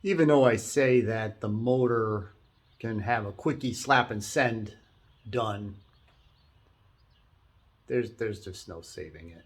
Even though I say that the motor can have a quickie slap and send done, there's just no saving it.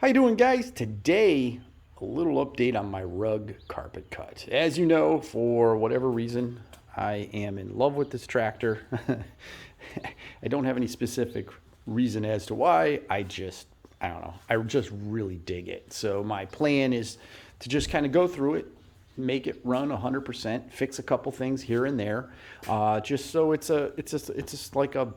How you doing, guys? Today, a little update on my Rugg carpet cut. As you know, for whatever reason, I am in love with this tractor. I don't have any specific reason as to why. I don't know. I just really dig it. So my plan is to just kind of go through it, make it run 100%, fix a couple things here and there, just so it's just like a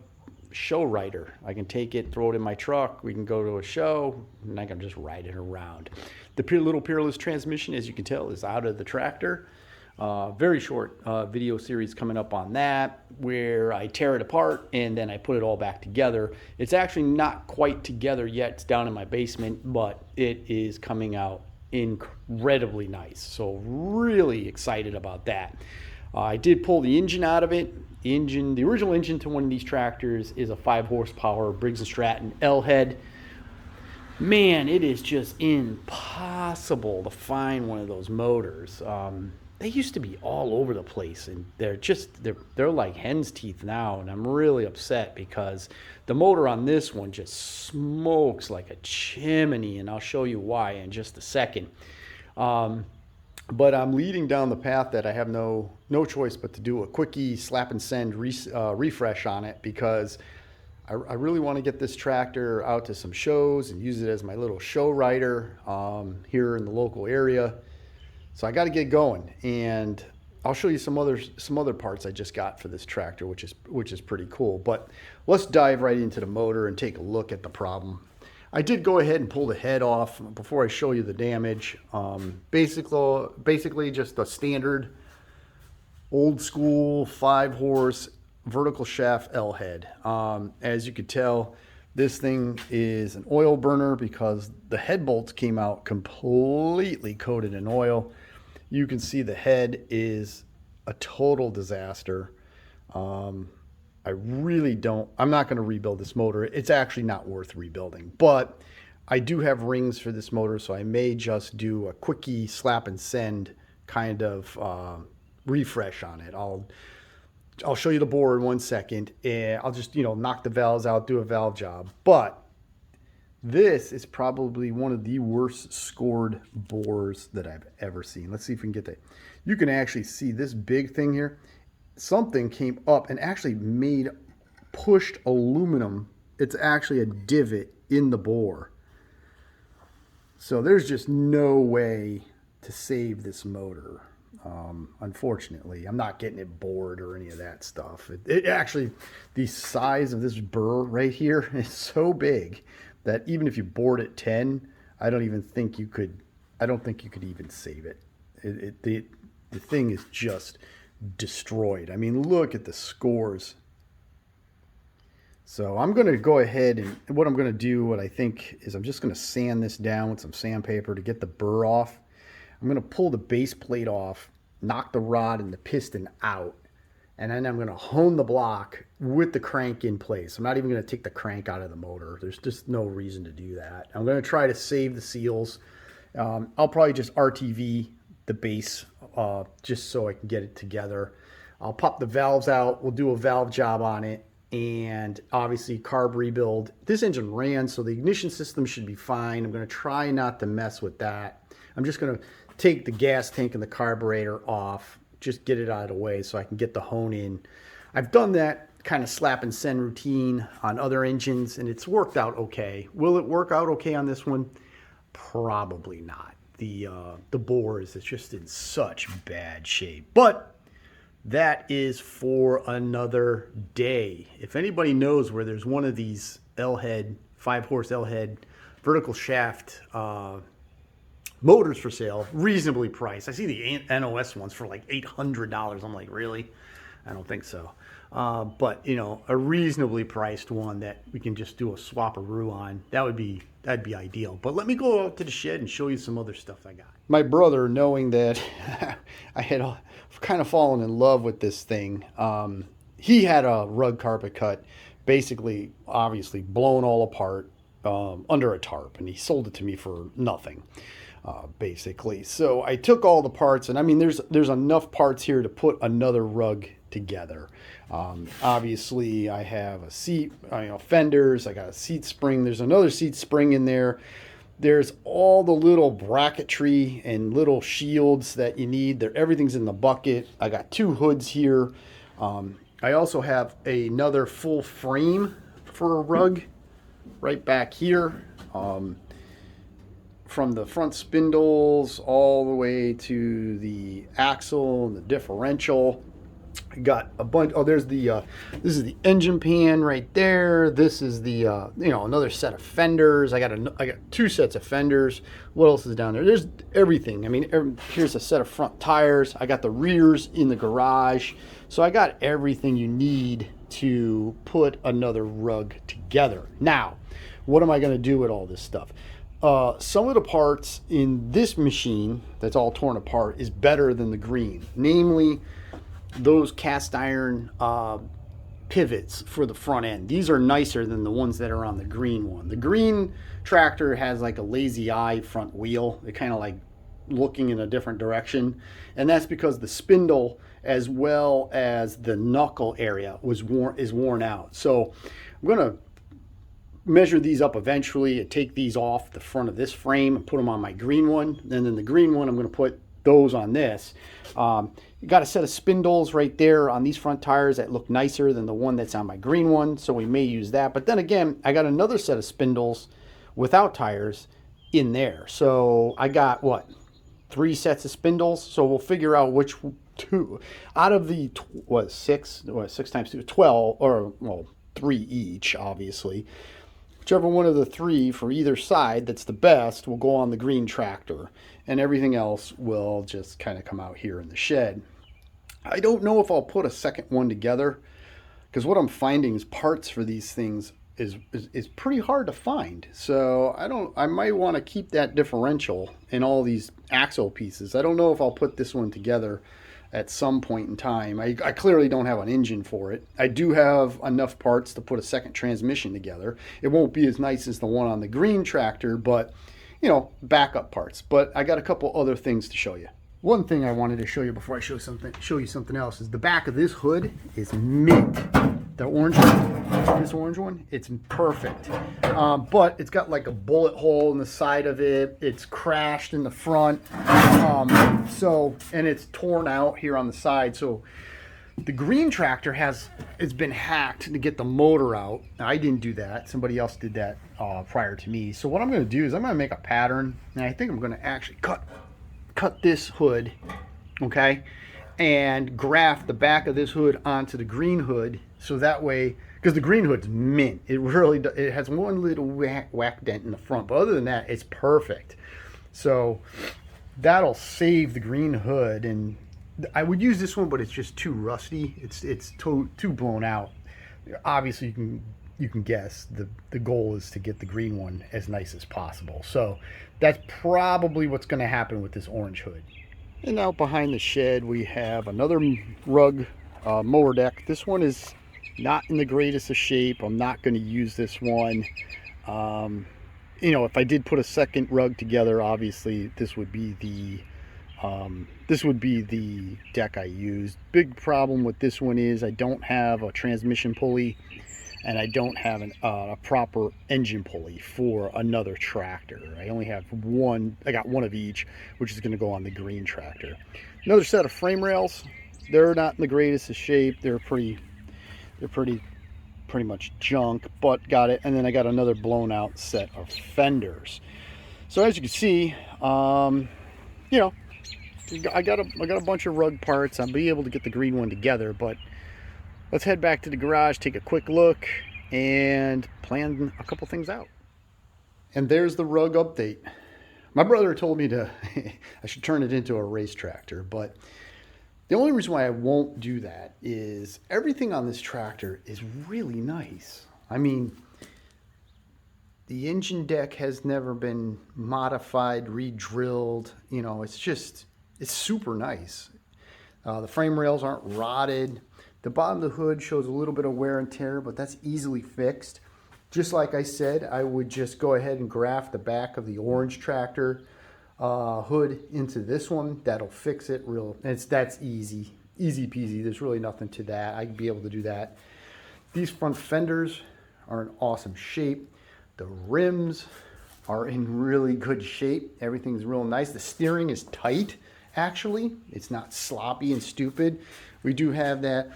show rider. I can take it, throw it in my truck. We can go to a show, and I can just ride it around. The little Peerless transmission, as you can tell, is out of the tractor. Very short video series coming up on that, where I tear it apart and then I put it all back together. It's actually not quite together yet. It's down in my basement, but it is coming out incredibly nice. So really excited about that. I did pull the engine out of it. The original engine to one of these tractors is a 5 horsepower Briggs & Stratton L head. Man, it is just impossible to find one of those motors. They used to be all over the place, and they're like hen's teeth now, and I'm really upset because the motor on this one just smokes like a chimney, and I'll show you why in just a second. But I'm leading down the path that I have no choice but to do a quickie slap and send refresh on it, because I really want to get this tractor out to some shows and use it as my little show rider here in the local area. So I got to get going, and I'll show you some other parts I just got for this tractor, which is pretty cool. But let's dive right into the motor and take a look at the problem. I did go ahead and pull the head off before I show you the damage. Basically just a standard old school 5 horse vertical shaft L head. As you could tell, this thing is an oil burner because the head bolts came out completely coated in oil. You can see the head is a total disaster. I'm not going to rebuild this motor. It's actually not worth rebuilding, but I do have rings for this motor, so I may just do a quickie slap and send kind of refresh on it. I'll show you the bore in 1 second, and I'll just, knock the valves out, do a valve job. But this is probably one of the worst scored bores that I've ever seen. Let's see if we can get that. You can actually see this big thing here. Something came up and actually pushed aluminum. It's actually a divot in the bore. So there's just no way to save this motor. Unfortunately, I'm not getting it bored or any of that stuff. It actually, the size of this burr right here is so big that even if you bored it 10, I don't think you could even save it. The thing is just destroyed. I mean, look at the scores. So I'm going to go ahead, and what I'm going to do, what I think is, I'm just going to sand this down with some sandpaper to get the burr off. I'm going to pull the base plate off, knock the rod and the piston out, and then I'm going to hone the block with the crank in place. I'm not even going to take the crank out of the motor. There's just no reason to do that. I'm going to try to save the seals. I'll probably just RTV the base just so I can get it together. I'll pop the valves out. We'll do a valve job on it, and obviously carb rebuild. This engine ran, so the ignition system should be fine. I'm going to try not to mess with that. I'm just going to take the gas tank and the carburetor off, just get it out of the way so I can get the hone in. I've done that kind of slap and send routine on other engines, and it's worked out okay. Will it work out okay on this one? Probably not. The bore is just in such bad shape. But that is for another day. If anybody knows where there's one of these L-head, 5-horse L-head vertical shaft motors for sale, reasonably priced. I see the NOS ones for like $800. I'm like, really? I don't think so. But you know, a reasonably priced one that we can just do a swap-a-roo on, that'd be ideal. But let me go out to the shed and show you some other stuff I got. My brother, knowing that I had kind of fallen in love with this thing, he had a rug carpet cut, basically, obviously blown all apart under a tarp, and he sold it to me for nothing. Basically, so I took all the parts, and I mean, there's enough parts here to put another rug together. Obviously, I have a seat, fenders. I got a seat spring. There's another seat spring in there. There's all the little bracketry and little shields that you need. Everything's in the bucket. I got 2 hoods here. I also have another full frame for a rug right back here. From the front spindles all the way to the axle and the differential. I got a bunch. Oh, there's the this is the engine pan right there. This is the another set of fenders. I got 2 sets of fenders. What else is down there? There's everything. I mean, here's a set of front tires. I got the rears in the garage. So I got everything you need to put another rug together. Now, what am I going to do with all this stuff? Some of the parts in this machine that's all torn apart is better than the green. Namely, those cast iron pivots for the front end. These are nicer than the ones that are on the green one. The green tractor has like a lazy eye front wheel. It kind of like looking in a different direction. And that's because the spindle as well as the knuckle area is worn out. So I'm going to measure these up eventually and take these off the front of this frame and put them on my green one. And then the green one, I'm going to put those on this. You got a set of spindles right there on these front tires that look nicer than the one that's on my green one, so we may use that. But then again, I got another set of spindles without tires in there. So I got, 3 sets of spindles? So we'll figure out which 2 out of the 6 times 2, 12, or 3 each, obviously. Whichever one of the 3 for either side that's the best will go on the green tractor, and everything else will just kind of come out here in the shed. I don't know if I'll put a second one together, because what I'm finding is parts for these things is pretty hard to find. So I might want to keep that differential in all these axle pieces. I don't know if I'll put this one together at some point in time. I clearly don't have an engine for it. I do have enough parts to put a second transmission together. It won't be as nice as the one on the green tractor, but backup parts. But I got a couple other things to show you. One thing I wanted to show you before I show you something else is the back of this hood is mint. The orange one, this orange one, it's perfect. But it's got like a bullet hole in the side of it. It's crashed in the front. And it's torn out here on the side. So the green tractor it's been hacked to get the motor out. I didn't do that. Somebody else did that prior to me. So what I'm going to do is I'm going to make a pattern, and I think I'm going to actually cut this hood, okay, and graft the back of this hood onto the green hood, so that way, because the green hood's mint, it has one little whack dent in the front, but other than that, it's perfect. So that'll save the green hood, and I would use this one, but it's just too rusty. It's too blown out. Obviously, you can guess the goal is to get the green one as nice as possible. So that's probably what's going to happen with this orange hood. And out behind the shed, we have another Rugg mower deck. This one is not in the greatest of shape. I'm not going to use this one. If I did put a second rug together, obviously this would be the deck I used. Big problem with this one is I don't have a transmission pulley, and I don't have a proper engine pulley for another tractor. I only have one. I got one of each, which is going to go on the green tractor. Another set of frame rails. They're not in the greatest of shape. They're pretty much junk, but got it. And then I got another blown out set of fenders. So as you can see, I got a bunch of rug parts. I'll be able to get the green one together, but let's head back to the garage, take a quick look, and plan a couple things out. And there's the Rugg update. My brother told me I should turn it into a race tractor, but The only reason why I won't do that is everything on this tractor is really nice. I mean, the engine deck has never been modified, re-drilled. You know, it's super nice. The frame rails aren't rotted. The bottom of the hood shows a little bit of wear and tear, but that's easily fixed. Just like I said, I would just go ahead and graft the back of the orange tractor hood into this one. That'll fix it that's easy peasy. There's really nothing to that. I'd be able to do that. These front fenders are in awesome shape. The rims are in really good shape. Everything's real nice. The steering is tight, actually. It's not sloppy and stupid. We do have that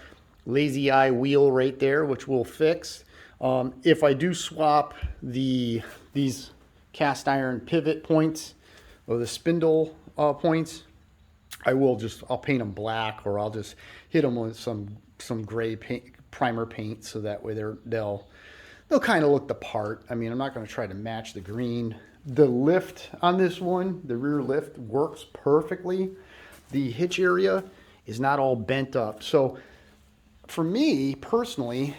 lazy eye wheel right there, which we'll fix. If I do swap these cast iron pivot points or the spindle points, I'll paint them black, or I'll just hit them with some gray paint, primer paint, so that way they'll kind of look the part. I mean, I'm not going to try to match the green. The lift on this one, the rear lift, works perfectly. The hitch area is not all bent up. So for me personally,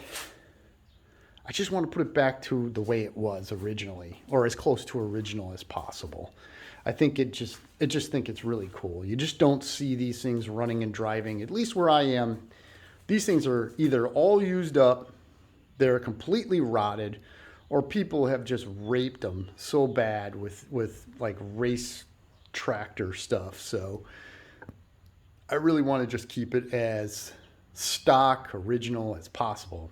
I just want to put it back to the way it was originally, or as close to original as possible. I just think it's really cool. You just don't see these things running and driving, at least where I am. These things are either all used up, they're completely rotted, or people have just raped them so bad with like race tractor stuff. So I really want to just keep it as stock, original as possible.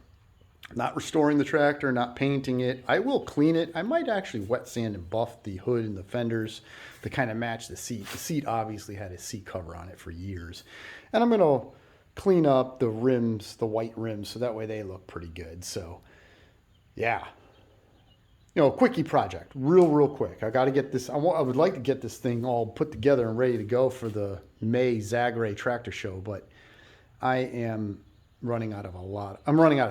Not restoring the tractor, not painting it. I will clean it. I might actually wet sand and buff the hood and the fenders to kind of match the seat. The seat obviously had a seat cover on it for years. And I'm going to clean up the rims, the white rims, so that way they look pretty good. So, yeah. You know, quickie project. Real quick. I got to get this. I would like to get this thing all put together and ready to go for the May Zagre tractor show, but I am running out of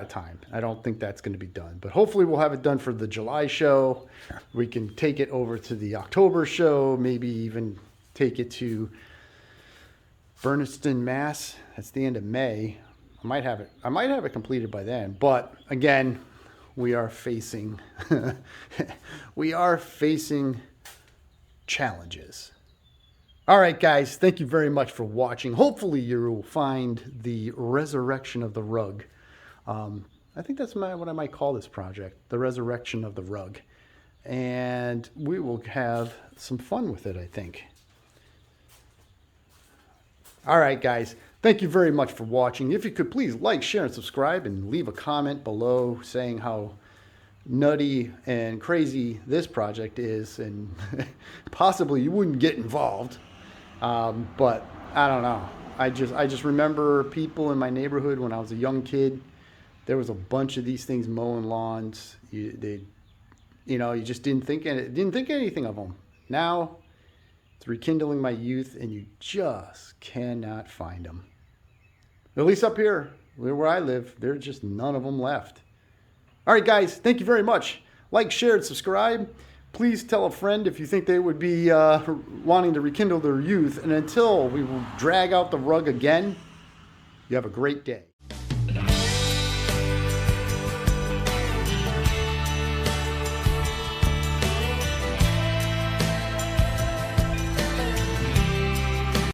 time. I don't think that's going to be done, but hopefully we'll have it done for the July show. We can take it over to the October show, maybe even take it to Berniston, Mass. That's the end of May. I might have it completed by then, but again, we are facing challenges. All right, guys, thank you very much for watching. Hopefully you will find the resurrection of the Rugg. I think that's what I might call this project, the resurrection of the Rugg. And we will have some fun with it, I think. All right, guys, thank you very much for watching. If you could please like, share, and subscribe, and leave a comment below saying how nutty and crazy this project is, and possibly you wouldn't get involved. But I don't know. I just remember people in my neighborhood when I was a young kid. There was a bunch of these things mowing lawns. You just didn't think anything of them. Now it's rekindling my youth, and you just cannot find them. At least up here, where I live, there's just none of them left. All right, guys, thank you very much. Like, share, and subscribe. Please tell a friend if you think they would be wanting to rekindle their youth. And until we will drag out the Rugg again, you have a great day.